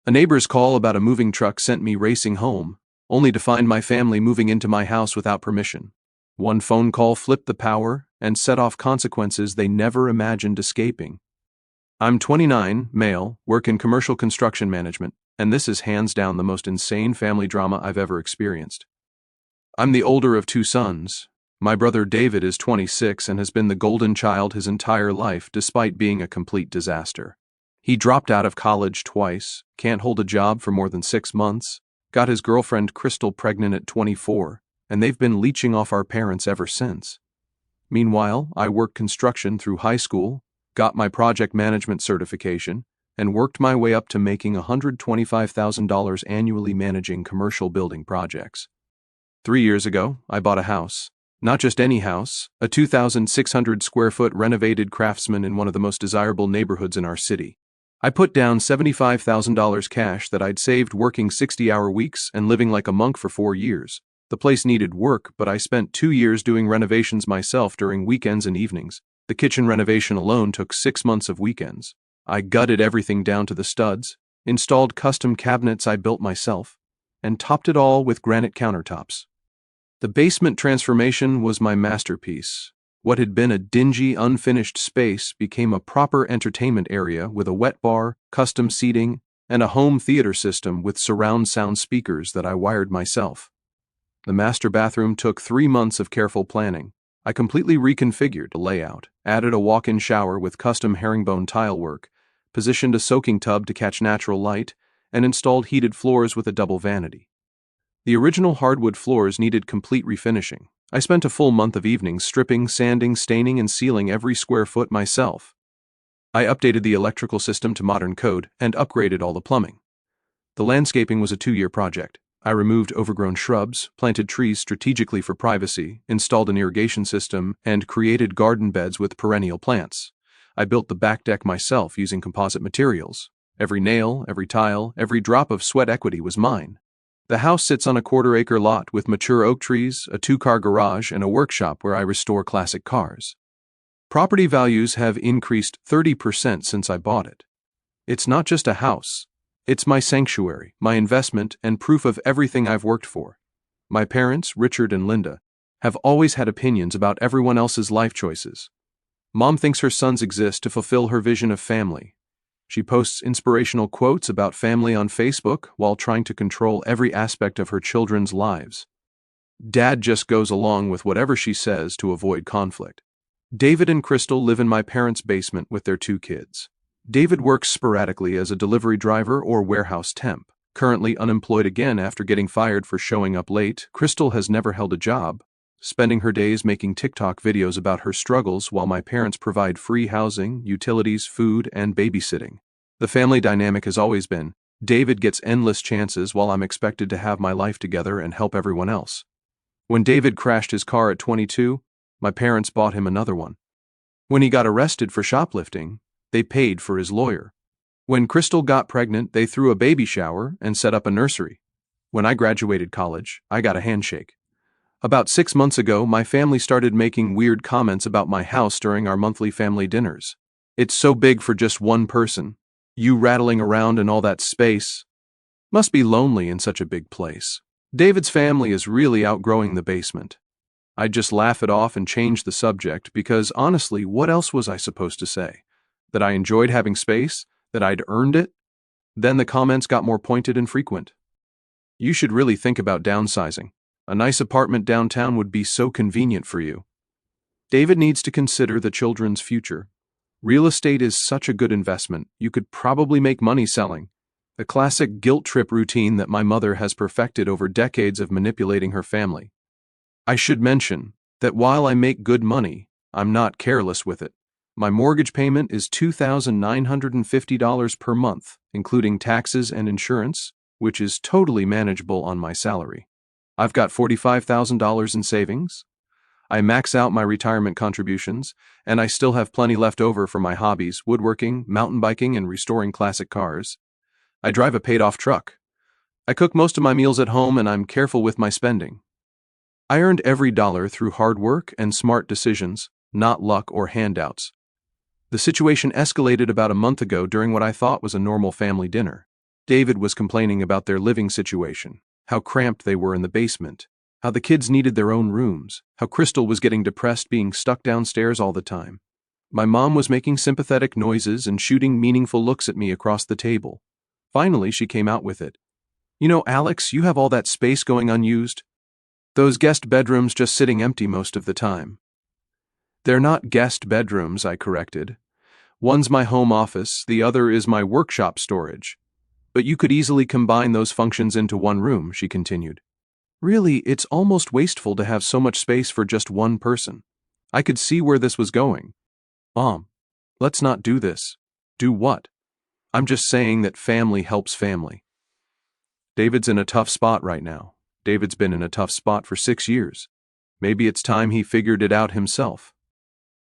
A neighbor's call about a moving truck sent me racing home, only to find my family moving into my house without permission. One phone call flipped the power and set off consequences they never imagined escaping. I'm 29, male, work in commercial construction management, and this is hands down the most insane family drama I've ever experienced. I'm the older of two sons. My brother David is 26 and has been the golden child his entire life despite being a complete disaster. He dropped out of college twice, can't hold a job for more than 6 months, got his girlfriend Crystal pregnant at 24, and they've been leeching off our parents ever since. Meanwhile, I worked construction through high school, got my project management certification, and worked my way up to making $125,000 annually managing commercial building projects. 3 years ago, I bought a house. Not just any house, a 2,600 square foot renovated Craftsman in one of the most desirable neighborhoods in our city. I put down $75,000 cash that I'd saved working 60-hour weeks and living like a monk for 4 years. The place needed work, but I spent 2 years doing renovations myself during weekends and evenings. The kitchen renovation alone took 6 months of weekends. I gutted everything down to the studs, installed custom cabinets I built myself, and topped it all with granite countertops. The basement transformation was my masterpiece. What had been a dingy, unfinished space became a proper entertainment area with a wet bar, custom seating, and a home theater system with surround sound speakers that I wired myself. The master bathroom took 3 months of careful planning. I completely reconfigured the layout, added a walk-in shower with custom herringbone tile work, positioned a soaking tub to catch natural light, and installed heated floors with a double vanity. The original hardwood floors needed complete refinishing. I spent a full month of evenings stripping, sanding, staining, and sealing every square foot myself. I updated the electrical system to modern code and upgraded all the plumbing. The landscaping was a 2-year project. I removed overgrown shrubs, planted trees strategically for privacy, installed an irrigation system, and created garden beds with perennial plants. I built the back deck myself using composite materials. Every nail, every tile, every drop of sweat equity was mine. The house sits on a 1/4-acre lot with mature oak trees, a 2-car garage, and a workshop where I restore classic cars. Property values have increased 30% since I bought it. It's not just a house. It's my sanctuary, my investment, and proof of everything I've worked for. My parents, Richard and Linda, have always had opinions about everyone else's life choices. Mom thinks her sons exist to fulfill her vision of family. She posts inspirational quotes about family on Facebook while trying to control every aspect of her children's lives. Dad just goes along with whatever she says to avoid conflict. David and Crystal live in my parents' basement with their 2 kids. David works sporadically as a delivery driver or warehouse temp. Currently unemployed again after getting fired for showing up late, Crystal has never held a job, spending her days making TikTok videos about her struggles while my parents provide free housing, utilities, food, and babysitting. The family dynamic has always been, David gets endless chances while I'm expected to have my life together and help everyone else. When David crashed his car at 22, my parents bought him another one. When he got arrested for shoplifting, they paid for his lawyer. When Crystal got pregnant, they threw a baby shower and set up a nursery. When I graduated college, I got a handshake. About 6 months ago, my family started making weird comments about my house during our monthly family dinners. It's so big for just one person. You rattling around in all that space. Must be lonely in such a big place. David's family is really outgrowing the basement. I'd just laugh it off and change the subject because honestly, what else was I supposed to say? That I enjoyed having space? That I'd earned it? Then the comments got more pointed and frequent. You should really think about downsizing. A nice apartment downtown would be so convenient for you. David needs to consider the children's future. Real estate is such a good investment, you could probably make money selling. The classic guilt trip routine that my mother has perfected over decades of manipulating her family. I should mention that while I make good money, I'm not careless with it. My mortgage payment is $2,950 per month, including taxes and insurance, which is totally manageable on my salary. I've got $45,000 in savings. I max out my retirement contributions, and I still have plenty left over for my hobbies, woodworking, mountain biking, and restoring classic cars. I drive a paid-off truck. I cook most of my meals at home, and I'm careful with my spending. I earned every dollar through hard work and smart decisions, not luck or handouts. The situation escalated about a month ago during what I thought was a normal family dinner. David was complaining about their living situation, how cramped they were in the basement, how the kids needed their own rooms, how Crystal was getting depressed being stuck downstairs all the time. My mom was making sympathetic noises and shooting meaningful looks at me across the table. Finally, she came out with it. You know, Alex, you have all that space going unused. Those guest bedrooms just sitting empty most of the time. They're not guest bedrooms, I corrected. One's my home office, the other is my workshop storage. But you could easily combine those functions into one room, she continued. Really, it's almost wasteful to have so much space for just one person. I could see where this was going. Mom, let's not do this. Do what? I'm just saying that family helps family. David's in a tough spot right now. David's been in a tough spot for 6 years. Maybe it's time he figured it out himself.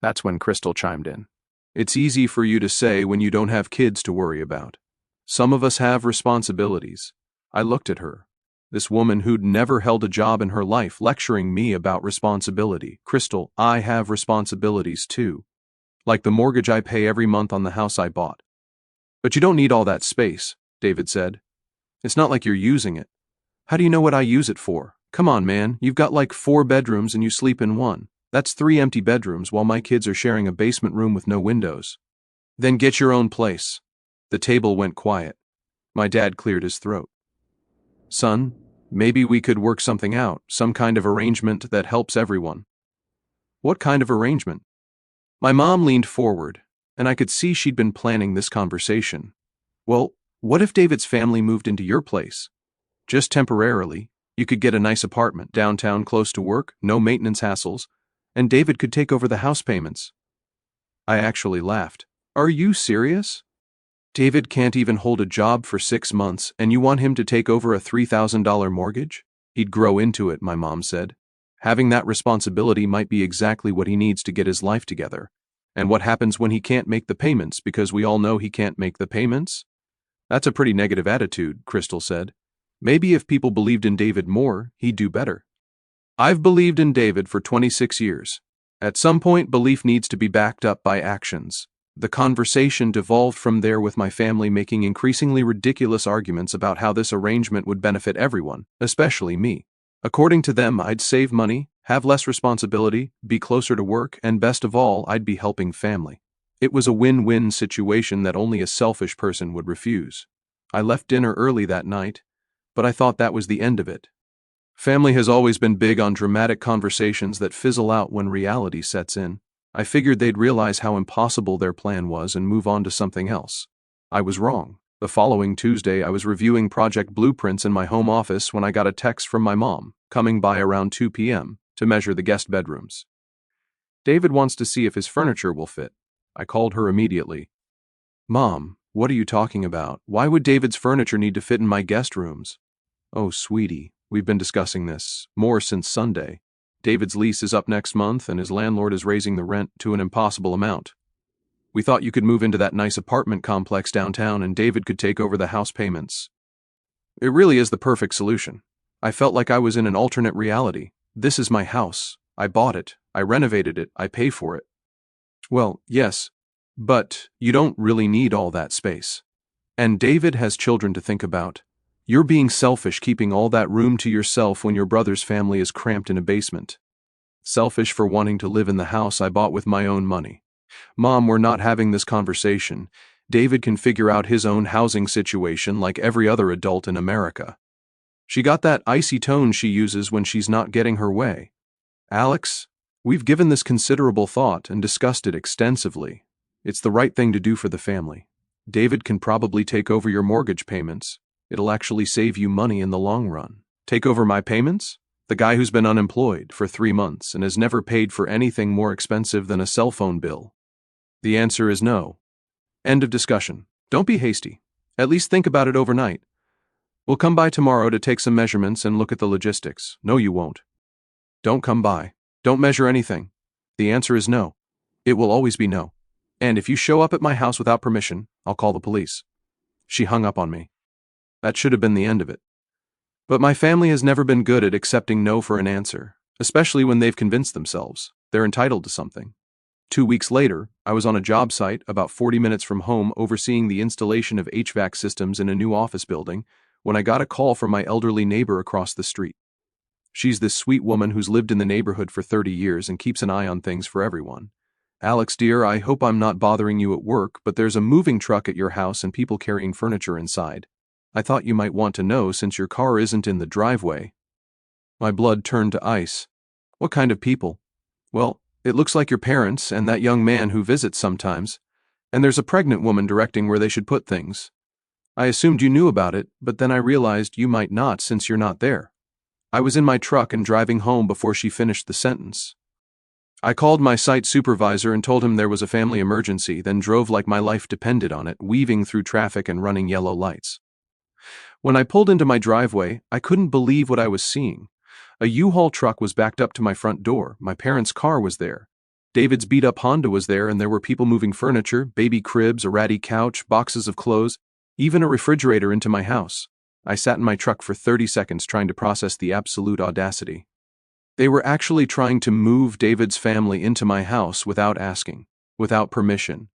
That's when Crystal chimed in. It's easy for you to say when you don't have kids to worry about. Some of us have responsibilities. I looked at her. This woman who'd never held a job in her life lecturing me about responsibility. Crystal, I have responsibilities too. Like the mortgage I pay every month on the house I bought. But you don't need all that space, David said. It's not like you're using it. How do you know what I use it for? Come on, man, you've got like 4 bedrooms and you sleep in one. That's 3 empty bedrooms while my kids are sharing a basement room with no windows. Then get your own place. The table went quiet. My dad cleared his throat. Son, maybe we could work something out, some kind of arrangement that helps everyone. What kind of arrangement? My mom leaned forward, and I could see she'd been planning this conversation. Well, what if David's family moved into your place? Just temporarily, you could get a nice apartment downtown close to work, no maintenance hassles, and David could take over the house payments. I actually laughed. Are you serious? David can't even hold a job for 6 months, and you want him to take over a $3,000 mortgage? He'd grow into it, my mom said. Having that responsibility might be exactly what he needs to get his life together. And what happens when he can't make the payments because we all know he can't make the payments? That's a pretty negative attitude, Crystal said. Maybe if people believed in David more, he'd do better. I've believed in David for 26 years. At some point, belief needs to be backed up by actions. The conversation devolved from there with my family making increasingly ridiculous arguments about how this arrangement would benefit everyone, especially me. According to them, I'd save money, have less responsibility, be closer to work, and best of all, I'd be helping family. It was a win-win situation that only a selfish person would refuse. I left dinner early that night, but I thought that was the end of it. Family has always been big on dramatic conversations that fizzle out when reality sets in. I figured they'd realize how impossible their plan was and move on to something else. I was wrong. The following Tuesday, I was reviewing project blueprints in my home office when I got a text from my mom, coming by around 2 p.m., to measure the guest bedrooms. David wants to see if his furniture will fit. I called her immediately. Mom, what are you talking about? Why would David's furniture need to fit in my guest rooms? Oh, sweetie, we've been discussing this, more since Sunday. David's lease is up next month and his landlord is raising the rent to an impossible amount. We thought you could move into that nice apartment complex downtown and David could take over the house payments. It really is the perfect solution. I felt like I was in an alternate reality. This is my house. I bought it. I renovated it. I pay for it. Well, yes, but you don't really need all that space. And David has children to think about. You're being selfish keeping all that room to yourself when your brother's family is cramped in a basement. Selfish for wanting to live in the house I bought with my own money. Mom, we're not having this conversation. David can figure out his own housing situation like every other adult in America. She got that icy tone she uses when she's not getting her way. Alex, we've given this considerable thought and discussed it extensively. It's the right thing to do for the family. David can probably take over your mortgage payments. It'll actually save you money in the long run. Take over my payments? The guy who's been unemployed for 3 months and has never paid for anything more expensive than a cell phone bill. The answer is no. End of discussion. Don't be hasty. At least think about it overnight. We'll come by tomorrow to take some measurements and look at the logistics. No, you won't. Don't come by. Don't measure anything. The answer is no. It will always be no. And if you show up at my house without permission, I'll call the police. She hung up on me. That should have been the end of it. But my family has never been good at accepting no for an answer, especially when they've convinced themselves they're entitled to something. 2 weeks later, I was on a job site about 40 minutes from home overseeing the installation of HVAC systems in a new office building when I got a call from my elderly neighbor across the street. She's this sweet woman who's lived in the neighborhood for 30 years and keeps an eye on things for everyone. "Alex, dear, I hope I'm not bothering you at work, but there's a moving truck at your house and people carrying furniture inside. I thought you might want to know since your car isn't in the driveway." My blood turned to ice. "What kind of people?" "Well, it looks like your parents and that young man who visits sometimes. And there's a pregnant woman directing where they should put things. I assumed you knew about it, but then I realized you might not since you're not there." I was in my truck and driving home before she finished the sentence. I called my site supervisor and told him there was a family emergency, then drove like my life depended on it, weaving through traffic and running yellow lights. When I pulled into my driveway, I couldn't believe what I was seeing. A U-Haul truck was backed up to my front door. My parents' car was there. David's beat-up Honda was there, and there were people moving furniture, baby cribs, a ratty couch, boxes of clothes, even a refrigerator into my house. I sat in my truck for 30 seconds trying to process the absolute audacity. They were actually trying to move David's family into my house without asking, without permission,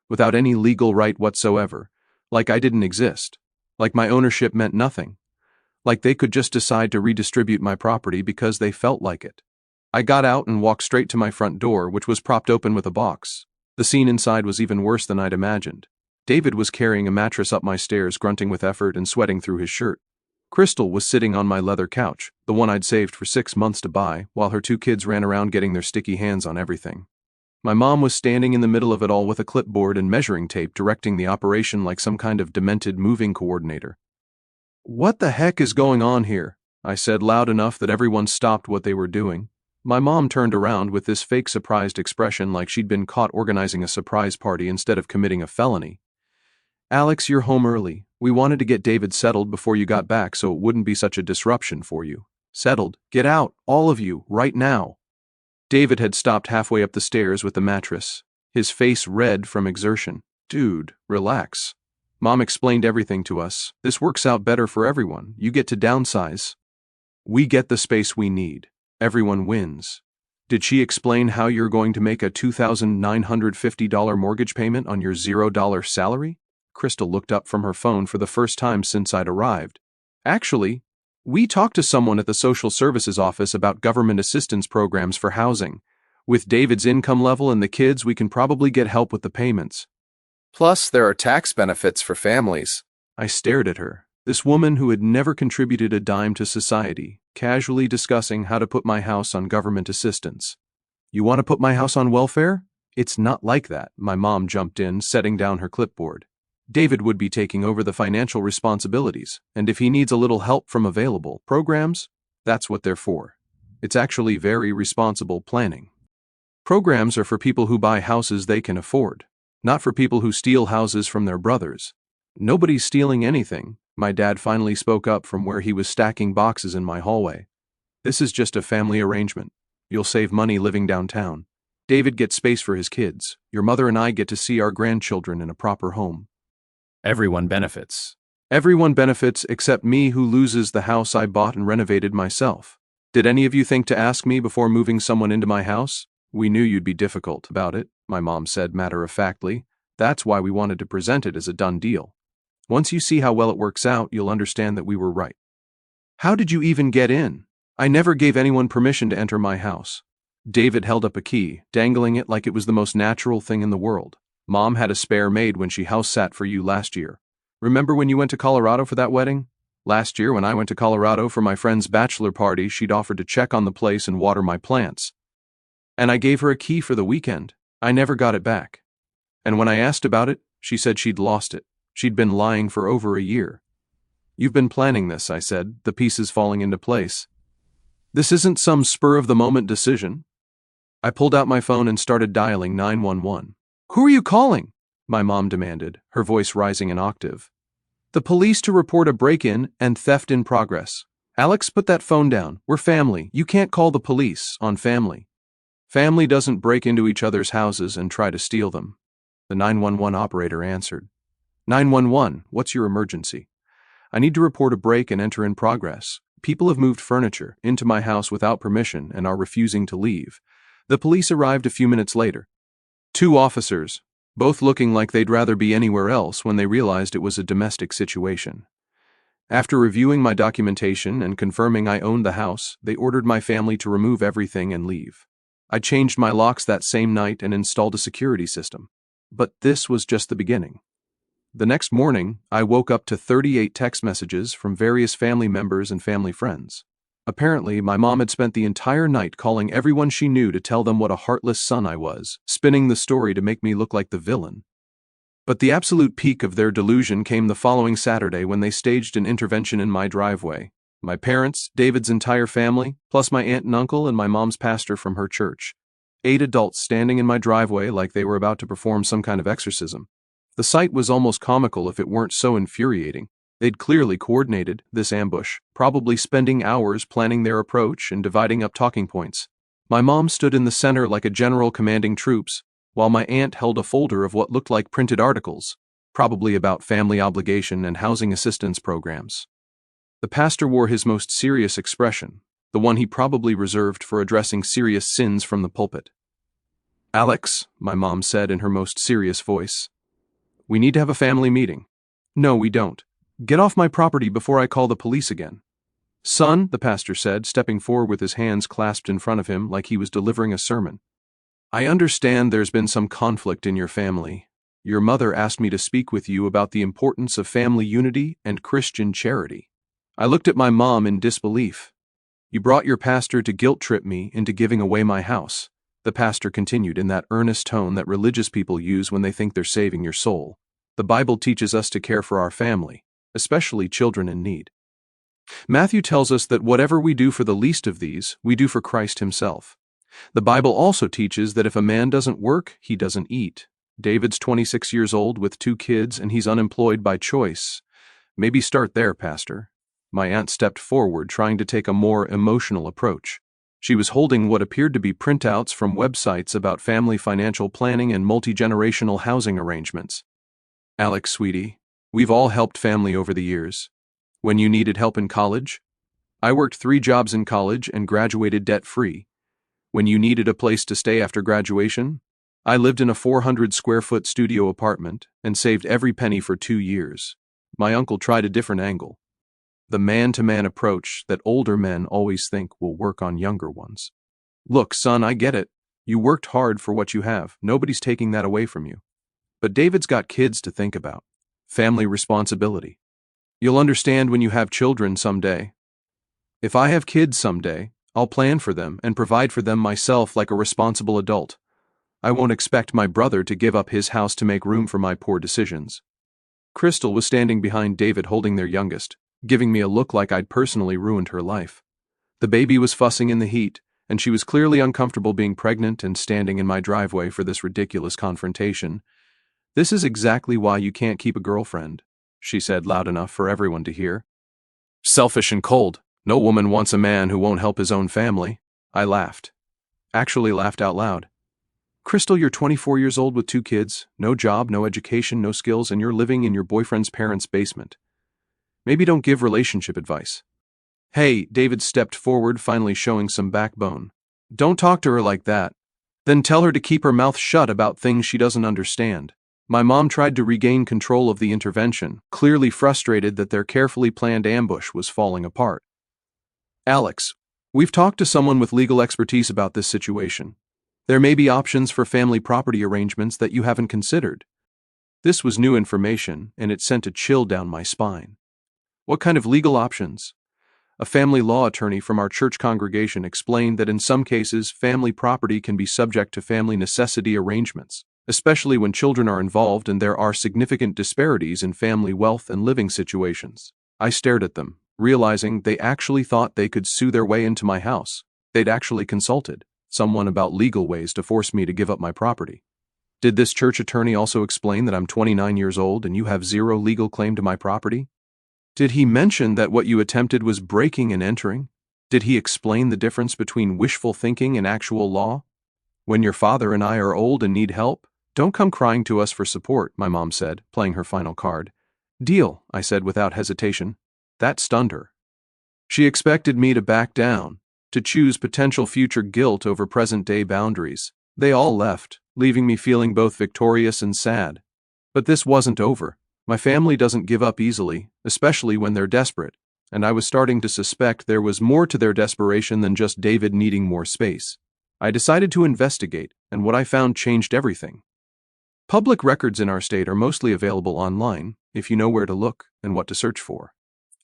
without any legal right whatsoever, like I didn't exist, like my ownership meant nothing, like they could just decide to redistribute my property because they felt like it. I got out and walked straight to my front door, which was propped open with a box. The scene inside was even worse than I'd imagined. David was carrying a mattress up my stairs, grunting with effort and sweating through his shirt. Crystal was sitting on my leather couch, the one I'd saved for 6 months to buy, while her 2 kids ran around getting their sticky hands on everything. My mom was standing in the middle of it all with a clipboard and measuring tape, directing the operation like some kind of demented moving coordinator. "What the heck is going on here?" I said loud enough that everyone stopped what they were doing. My mom turned around with this fake surprised expression like she'd been caught organizing a surprise party instead of committing a felony. "Alex, you're home early. We wanted to get David settled before you got back so it wouldn't be such a disruption for you." "Settled? Get out, all of you, right now." David had stopped halfway up the stairs with the mattress, his face red from exertion. "Dude, relax. Mom explained everything to us. This works out better for everyone. You get to downsize. We get the space we need. Everyone wins." "Did she explain how you're going to make a $2,950 mortgage payment on your $0 salary?" Crystal looked up from her phone for the first time since I'd arrived. "Actually, we talked to someone at the social services office about government assistance programs for housing. With David's income level and the kids, we can probably get help with the payments. Plus, there are tax benefits for families." I stared at her, this woman who had never contributed a dime to society, casually discussing how to put my house on government assistance. "You want to put my house on welfare? It's not like that," my mom jumped in, setting down her clipboard. "David would be taking over the financial responsibilities, and if he needs a little help from available programs, that's what they're for. It's actually very responsible planning. Programs are for people who buy houses they can afford, not for people who steal houses from their brothers." "Nobody's stealing anything," my dad finally spoke up from where he was stacking boxes in my hallway. "This is just a family arrangement. You'll save money living downtown. David gets space for his kids. Your mother and I get to see our grandchildren in a proper home. Everyone benefits. Everyone benefits except me, who loses the house I bought and renovated myself. Did any of you think to ask me before moving someone into my house? We knew you'd be difficult about it," my mom said matter-of-factly. "That's why we wanted to present it as a done deal. Once you see how well it works out, you'll understand that we were right." "How did you even get in?" "I never gave anyone permission to enter my house." David held up a key, dangling it like it was the most natural thing in the world. "Mom had a spare maid when she house sat for you last year. Remember when you went to Colorado for that wedding? Last year when I went to Colorado for my friend's bachelor party, she'd offered to check on the place and water my plants. And I gave her a key for the weekend. I never got it back. And when I asked about it, she said she'd lost it. She'd been lying for over a year." "You've been planning this," I said, the pieces falling into place. "This isn't some spur-of-the-moment decision." I pulled out my phone and started dialing 911. "Who are you calling?" my mom demanded, her voice rising an octave. "The police to report a break-in and theft in progress." "Alex, put that phone down. We're family. You can't call the police on family. Family doesn't break into each other's houses and try to steal them." The 911 operator answered. "911, what's your emergency?" "I need to report a break and enter in progress. People have moved furniture into my house without permission and are refusing to leave." The police arrived a few minutes later. Two officers, both looking like they'd rather be anywhere else when they realized it was a domestic situation. After reviewing my documentation and confirming I owned the house, they ordered my family to remove everything and leave. I changed my locks that same night and installed a security system. But this was just the beginning. The next morning, I woke up to 38 text messages from various family members and family friends. Apparently, my mom had spent the entire night calling everyone she knew to tell them what a heartless son I was, spinning the story to make me look like the villain. But the absolute peak of their delusion came the following Saturday when they staged an intervention in my driveway. My parents, David's entire family, plus my aunt and uncle and my mom's pastor from her church. 8 adults standing in my driveway like they were about to perform some kind of exorcism. The sight was almost comical if it weren't so infuriating. They'd clearly coordinated this ambush, probably spending hours planning their approach and dividing up talking points. My mom stood in the center like a general commanding troops, while my aunt held a folder of what looked like printed articles, probably about family obligation and housing assistance programs. The pastor wore his most serious expression, the one he probably reserved for addressing serious sins from the pulpit. "Alex," my mom said in her most serious voice, "we need to have a family meeting." "No, we don't. Get off my property before I call the police again." "Son," the pastor said, stepping forward with his hands clasped in front of him like he was delivering a sermon. "I understand there's been some conflict in your family. Your mother asked me to speak with you about the importance of family unity and Christian charity." I looked at my mom in disbelief. "You brought your pastor to guilt-trip me into giving away my house," the pastor continued in that earnest tone that religious people use when they think they're saving your soul. "The Bible teaches us to care for our family, especially children in need. Matthew tells us that whatever we do for the least of these, we do for Christ himself. The Bible also teaches that if a man doesn't work, he doesn't eat. David's 26 years old with 2 kids and he's unemployed by choice. Maybe start there, Pastor." My aunt stepped forward, trying to take a more emotional approach. She was holding what appeared to be printouts from websites about family financial planning and multi-generational housing arrangements. "Alex, sweetie, we've all helped family over the years. When you needed help in college, I worked 3 jobs in college and graduated debt-free. When you needed a place to stay after graduation, I lived in a 400-square-foot studio apartment and saved every penny for 2 years." My uncle tried a different angle. The man-to-man approach that older men always think will work on younger ones. "Look, son, I get it. You worked hard for what you have. Nobody's taking that away from you. But David's got kids to think about. Family responsibility. You'll understand when you have children someday. If I have kids someday, I'll plan for them and provide for them myself like a responsible adult. I won't expect my brother to give up his house to make room for my poor decisions." Crystal was standing behind David holding their youngest, giving me a look like I'd personally ruined her life. The baby was fussing in the heat, and she was clearly uncomfortable being pregnant and standing in my driveway for this ridiculous confrontation. "This is exactly why you can't keep a girlfriend," she said loud enough for everyone to hear. "Selfish and cold. No woman wants a man who won't help his own family." I laughed. Actually laughed out loud. "Crystal, you're 24 years old with 2 kids, no job, no education, no skills, and you're living in your boyfriend's parents' basement. Maybe don't give relationship advice." "Hey," David stepped forward, finally showing some backbone. "Don't talk to her like that. Then tell her to keep her mouth shut about things she doesn't understand." My mom tried to regain control of the intervention, clearly frustrated that their carefully planned ambush was falling apart. "Alex, we've talked to someone with legal expertise about this situation. There may be options for family property arrangements that you haven't considered." This was new information, and it sent a chill down my spine. "What kind of legal options?" A family law attorney from our church congregation explained that in some cases family property can be subject to family necessity arrangements, especially when children are involved and there are significant disparities in family wealth and living situations. I stared at them, realizing they actually thought they could sue their way into my house. They'd actually consulted someone about legal ways to force me to give up my property. Did this church attorney also explain that I'm 29 years old and you have 0 legal claim to my property? Did he mention that what you attempted was breaking and entering? Did he explain the difference between wishful thinking and actual law? When your father and I are old and need help, don't come crying to us for support, my mom said, playing her final card. Deal, I said without hesitation. That stunned her. She expected me to back down, to choose potential future guilt over present-day boundaries. They all left, leaving me feeling both victorious and sad. But this wasn't over. My family doesn't give up easily, especially when they're desperate, and I was starting to suspect there was more to their desperation than just David needing more space. I decided to investigate, and what I found changed everything. Public records in our state are mostly available online, if you know where to look and what to search for.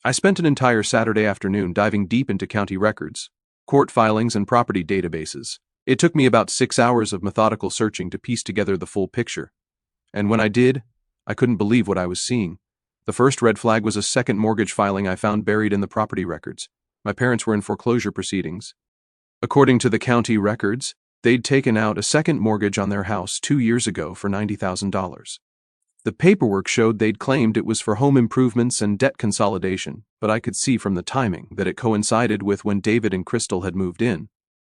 I spent an entire Saturday afternoon diving deep into county records, court filings, and property databases. It took me about 6 hours of methodical searching to piece together the full picture. And when I did, I couldn't believe what I was seeing. The first red flag was a second mortgage filing I found buried in the property records. My parents were in foreclosure proceedings. According to the county records, they'd taken out a second mortgage on their house 2 years ago for $90,000. The paperwork showed they'd claimed it was for home improvements and debt consolidation, but I could see from the timing that it coincided with when David and Crystal had moved in.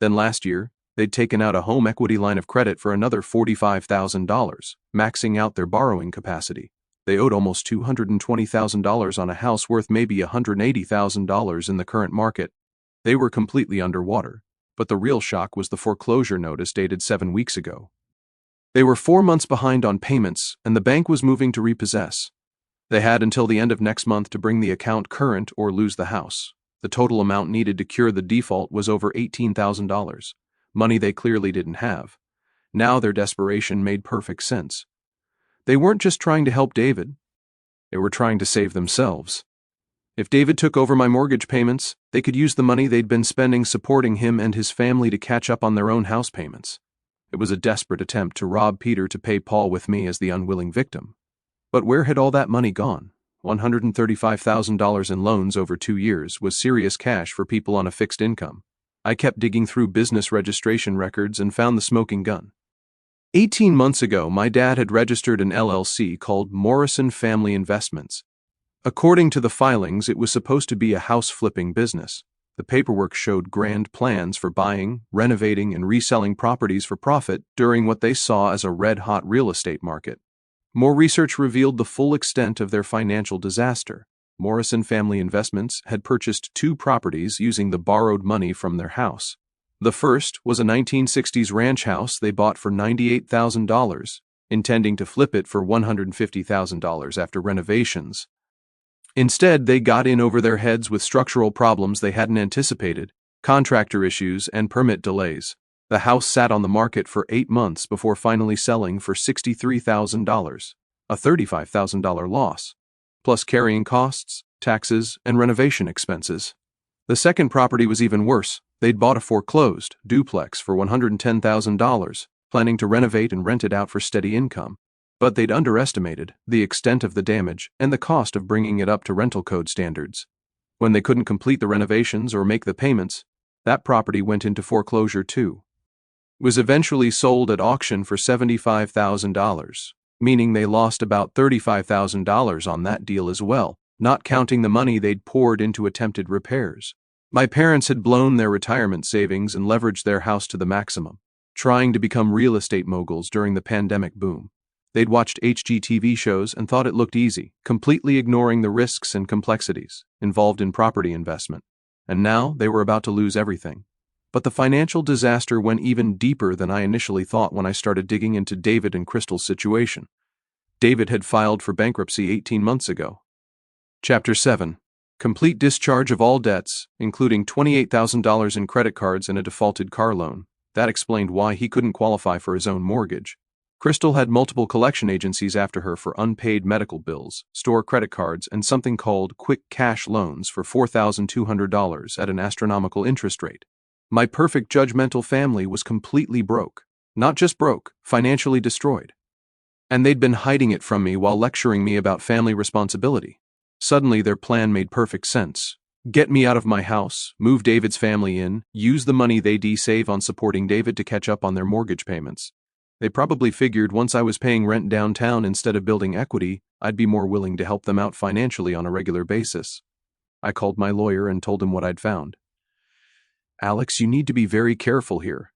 Then last year, they'd taken out a home equity line of credit for another $45,000, maxing out their borrowing capacity. They owed almost $220,000 on a house worth maybe $180,000 in the current market. They were completely underwater, but the real shock was the foreclosure notice dated 7 weeks ago. They were 4 months behind on payments, and the bank was moving to repossess. They had until the end of next month to bring the account current or lose the house. The total amount needed to cure the default was over $18,000, money they clearly didn't have. Now their desperation made perfect sense. They weren't just trying to help David, they were trying to save themselves. If David took over my mortgage payments, they could use the money they'd been spending supporting him and his family to catch up on their own house payments. It was a desperate attempt to rob Peter to pay Paul with me as the unwilling victim. But where had all that money gone? $135,000 in loans over 2 years was serious cash for people on a fixed income. I kept digging through business registration records and found the smoking gun. 18 months ago, my dad had registered an LLC called Morrison Family Investments. According to the filings, it was supposed to be a house-flipping business. The paperwork showed grand plans for buying, renovating, and reselling properties for profit during what they saw as a red-hot real estate market. More research revealed the full extent of their financial disaster. Morrison Family Investments had purchased 2 properties using the borrowed money from their house. The first was a 1960s ranch house they bought for $98,000, intending to flip it for $150,000 after renovations. Instead, they got in over their heads with structural problems they hadn't anticipated, contractor issues, and permit delays. The house sat on the market for 8 months before finally selling for $63,000, a $35,000 loss, plus carrying costs, taxes, and renovation expenses. The second property was even worse. They'd bought a foreclosed duplex for $110,000, planning to renovate and rent it out for steady income. But they'd underestimated the extent of the damage and the cost of bringing it up to rental code standards. When they couldn't complete the renovations or make the payments, that property went into foreclosure too. It was eventually sold at auction for $75,000, meaning they lost about $35,000 on that deal as well, not counting the money they'd poured into attempted repairs. My parents had blown their retirement savings and leveraged their house to the maximum, trying to become real estate moguls during the pandemic boom. They'd watched HGTV shows and thought it looked easy, completely ignoring the risks and complexities involved in property investment. And now they were about to lose everything. But the financial disaster went even deeper than I initially thought when I started digging into David and Crystal's situation. David had filed for bankruptcy 18 months ago. Chapter 7. Complete discharge of all debts, including $28,000 in credit cards and a defaulted car loan. That explained why he couldn't qualify for his own mortgage. Crystal had multiple collection agencies after her for unpaid medical bills, store credit cards, and something called quick cash loans for $4,200 at an astronomical interest rate. My perfect judgmental family was completely broke. Not just broke, financially destroyed. And they'd been hiding it from me while lecturing me about family responsibility. Suddenly their plan made perfect sense. Get me out of my house, move David's family in, use the money they'd save on supporting David to catch up on their mortgage payments. They probably figured once I was paying rent downtown instead of building equity, I'd be more willing to help them out financially on a regular basis. I called my lawyer and told him what I'd found. Alex, you need to be very careful here.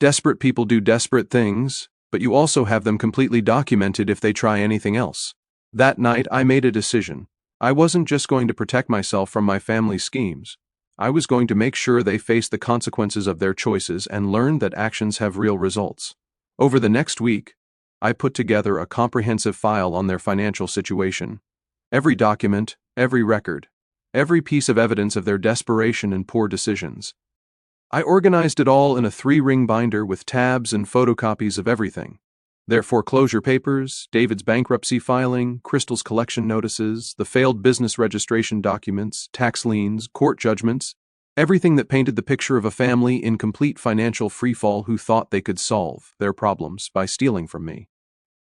Desperate people do desperate things, but you also have them completely documented if they try anything else. That night, I made a decision. I wasn't just going to protect myself from my family's schemes. I was going to make sure they faced the consequences of their choices and learned that actions have real results. Over the next week, I put together a comprehensive file on their financial situation. Every document, every record, every piece of evidence of their desperation and poor decisions. I organized it all in a 3-ring binder with tabs and photocopies of everything. Their foreclosure papers, David's bankruptcy filing, Crystal's collection notices, the failed business registration documents, tax liens, court judgments, everything that painted the picture of a family in complete financial freefall who thought they could solve their problems by stealing from me.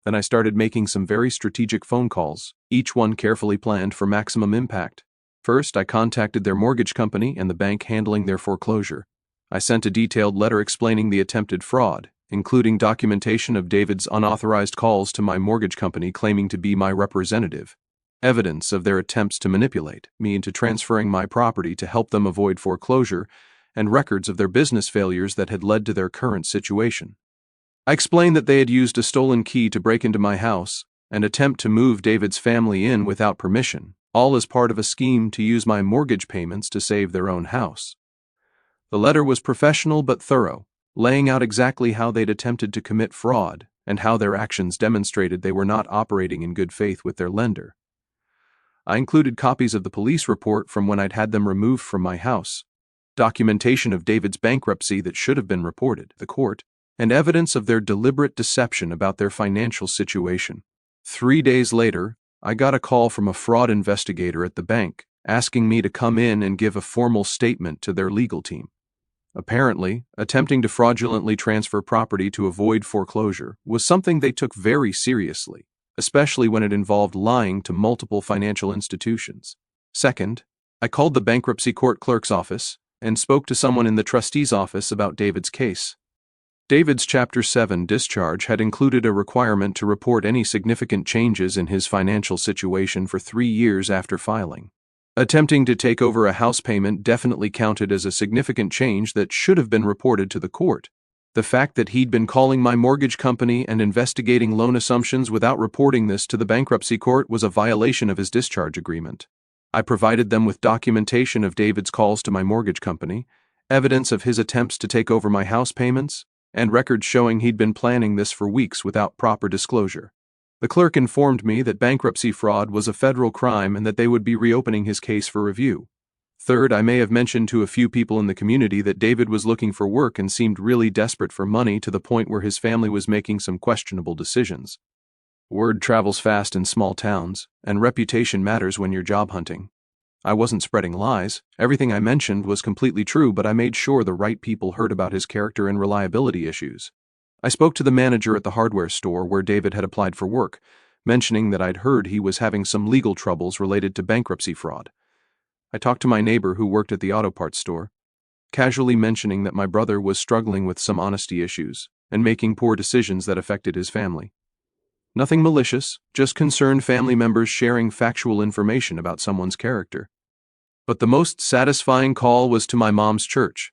Then I started making some very strategic phone calls, each one carefully planned for maximum impact. First, I contacted their mortgage company and the bank handling their foreclosure. I sent a detailed letter explaining the attempted fraud, including documentation of David's unauthorized calls to my mortgage company claiming to be my representative, evidence of their attempts to manipulate me into transferring my property to help them avoid foreclosure, and records of their business failures that had led to their current situation. I explained that they had used a stolen key to break into my house and attempt to move David's family in without permission, all as part of a scheme to use my mortgage payments to save their own house. The letter was professional but thorough, laying out exactly how they'd attempted to commit fraud and how their actions demonstrated they were not operating in good faith with their lender. I included copies of the police report from when I'd had them removed from my house, documentation of David's bankruptcy that should have been reported to the court, and evidence of their deliberate deception about their financial situation. 3 days later, I got a call from a fraud investigator at the bank asking me to come in and give a formal statement to their legal team. Apparently, attempting to fraudulently transfer property to avoid foreclosure was something they took very seriously, especially when it involved lying to multiple financial institutions. Second, I called the bankruptcy court clerk's office and spoke to someone in the trustee's office about David's case. David's Chapter 7 discharge had included a requirement to report any significant changes in his financial situation for 3 years after filing. Attempting to take over a house payment definitely counted as a significant change that should have been reported to the court. The fact that he'd been calling my mortgage company and investigating loan assumptions without reporting this to the bankruptcy court was a violation of his discharge agreement. I provided them with documentation of David's calls to my mortgage company, evidence of his attempts to take over my house payments, and records showing he'd been planning this for weeks without proper disclosure. The clerk informed me that bankruptcy fraud was a federal crime and that they would be reopening his case for review. Third, I may have mentioned to a few people in the community that David was looking for work and seemed really desperate for money to the point where his family was making some questionable decisions. Word travels fast in small towns, and reputation matters when you're job hunting. I wasn't spreading lies. Everything I mentioned was completely true, but I made sure the right people heard about his character and reliability issues. I spoke to the manager at the hardware store where David had applied for work, mentioning that I'd heard he was having some legal troubles related to bankruptcy fraud. I talked to my neighbor who worked at the auto parts store, casually mentioning that my brother was struggling with some honesty issues and making poor decisions that affected his family. Nothing malicious, just concerned family members sharing factual information about someone's character. But the most satisfying call was to my mom's church.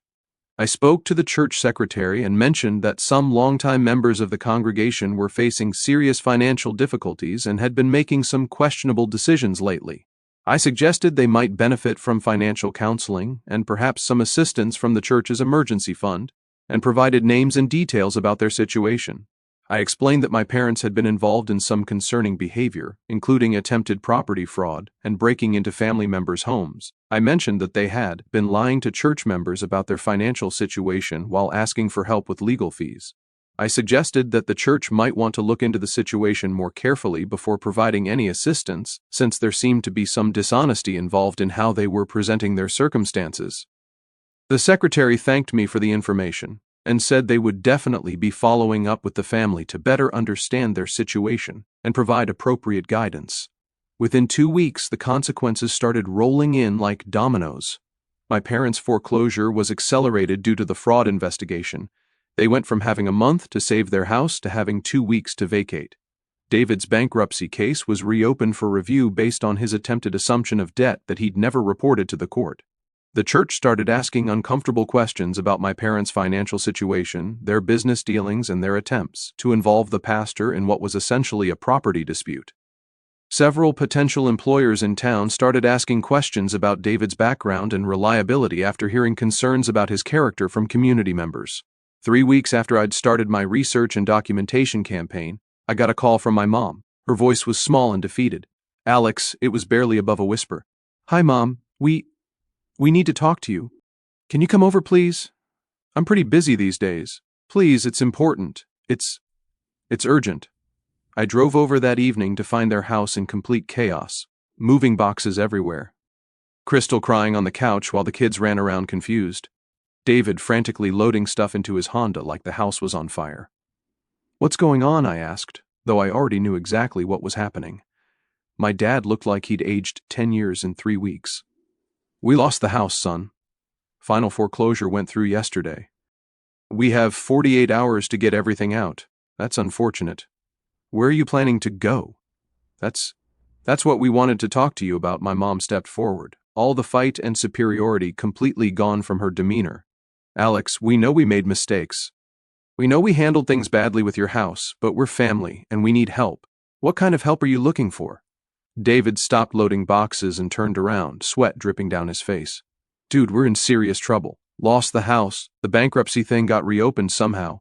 I spoke to the church secretary and mentioned that some longtime members of the congregation were facing serious financial difficulties and had been making some questionable decisions lately. I suggested they might benefit from financial counseling and perhaps some assistance from the church's emergency fund, and provided names and details about their situation. I explained that my parents had been involved in some concerning behavior, including attempted property fraud and breaking into family members' homes. I mentioned that they had been lying to church members about their financial situation while asking for help with legal fees. I suggested that the church might want to look into the situation more carefully before providing any assistance, since there seemed to be some dishonesty involved in how they were presenting their circumstances. The secretary thanked me for the information and said they would definitely be following up with the family to better understand their situation and provide appropriate guidance. Within 2 weeks, the consequences started rolling in like dominoes. My parents' foreclosure was accelerated due to the fraud investigation. They went from having a month to save their house to having 2 weeks to vacate. David's bankruptcy case was reopened for review based on his attempted assumption of debt that he'd never reported to the court. The church started asking uncomfortable questions about my parents' financial situation, their business dealings, and their attempts to involve the pastor in what was essentially a property dispute. Several potential employers in town started asking questions about David's background and reliability after hearing concerns about his character from community members. 3 weeks after I'd started my research and documentation campaign, I got a call from my mom. Her voice was small and defeated. Alex, it was barely above a whisper. Hi, Mom. We need to talk to you. Can you come over, please? I'm pretty busy these days. Please, it's important. It's urgent. I drove over that evening to find their house in complete chaos. Moving boxes everywhere. Crystal crying on the couch while the kids ran around confused. David frantically loading stuff into his Honda like the house was on fire. What's going on? I asked, though I already knew exactly what was happening. My dad looked like he'd aged 10 years in 3 weeks. We lost the house, son. Final foreclosure went through yesterday. We have 48 hours to get everything out. That's unfortunate. Where are you planning to go? That's what we wanted to talk to you about. My mom stepped forward, all the fight and superiority completely gone from her demeanor. Alex, we know we made mistakes. We know we handled things badly with your house, but we're family and we need help. What kind of help are you looking for? David stopped loading boxes and turned around, sweat dripping down his face. Dude, we're in serious trouble. Lost the house. The bankruptcy thing got reopened somehow.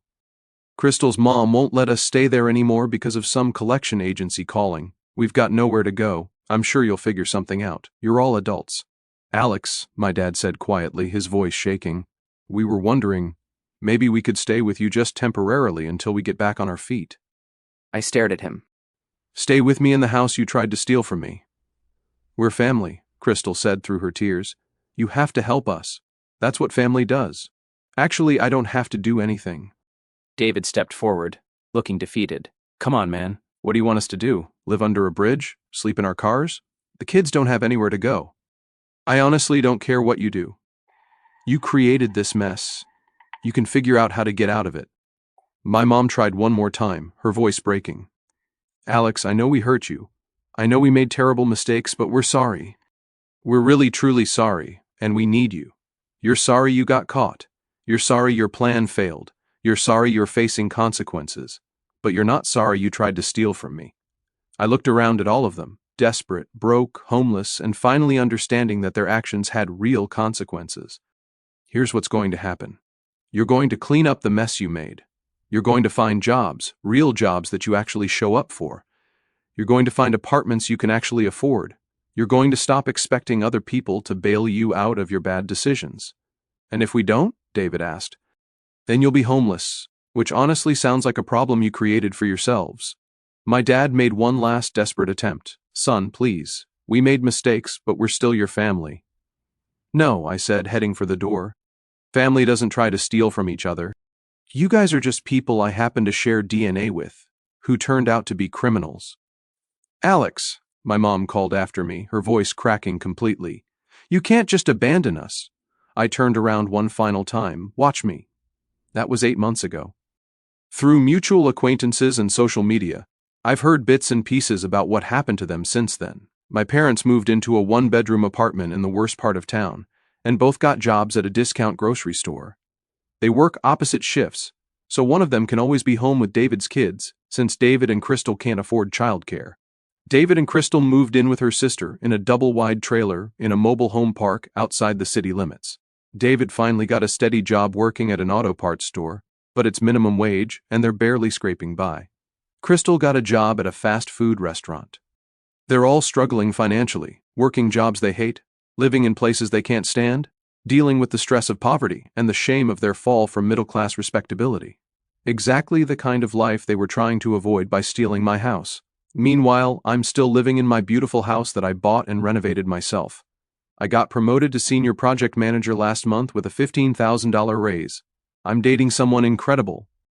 Crystal's mom won't let us stay there anymore because of some collection agency calling. We've got nowhere to go. I'm sure you'll figure something out. You're all adults. Alex, my dad said quietly, his voice shaking. We were wondering, maybe we could stay with you just temporarily until we get back on our feet. I stared at him. Stay with me in the house you tried to steal from me. We're family, Crystal said through her tears. You have to help us. That's what family does. Actually, I don't have to do anything. David stepped forward, looking defeated. Come on, man. What do you want us to do? Live under a bridge? Sleep in our cars? The kids don't have anywhere to go. I honestly don't care what you do. You created this mess. You can figure out how to get out of it. My mom tried one more time, her voice breaking. Alex, I know we hurt you. I know we made terrible mistakes, but we're sorry. We're really truly sorry, and we need you. You're sorry you got caught. You're sorry your plan failed. You're sorry you're facing consequences. But you're not sorry you tried to steal from me. I looked around at all of them, desperate, broke, homeless, and finally understanding that their actions had real consequences. Here's what's going to happen. You're going to clean up the mess you made. You're going to find jobs, real jobs that you actually show up for. You're going to find apartments you can actually afford. You're going to stop expecting other people to bail you out of your bad decisions. And if we don't, David asked, then you'll be homeless, which honestly sounds like a problem you created for yourselves. My dad made one last desperate attempt. Son, please. We made mistakes, but we're still your family. No, I said, heading for the door. Family doesn't try to steal from each other. You guys are just people I happen to share DNA with, who turned out to be criminals. Alex, my mom called after me, her voice cracking completely. You can't just abandon us. I turned around one final time. Watch me. That was 8 months ago. Through mutual acquaintances and social media, I've heard bits and pieces about what happened to them since then. My parents moved into a one-bedroom apartment in the worst part of town, and both got jobs at a discount grocery store. They work opposite shifts, so one of them can always be home with David's kids, since David and Crystal can't afford childcare. David and Crystal moved in with her sister in a double-wide trailer in a mobile home park outside the city limits. David finally got a steady job working at an auto parts store, but it's minimum wage and they're barely scraping by. Crystal got a job at a fast food restaurant. They're all struggling financially, working jobs they hate, living in places they can't stand, dealing with the stress of poverty and the shame of their fall from middle-class respectability. Exactly the kind of life they were trying to avoid by stealing my house. Meanwhile, I'm still living in my beautiful house that I bought and renovated myself. I got promoted to senior project manager last month with a $15,000 raise. I'm dating someone incredible,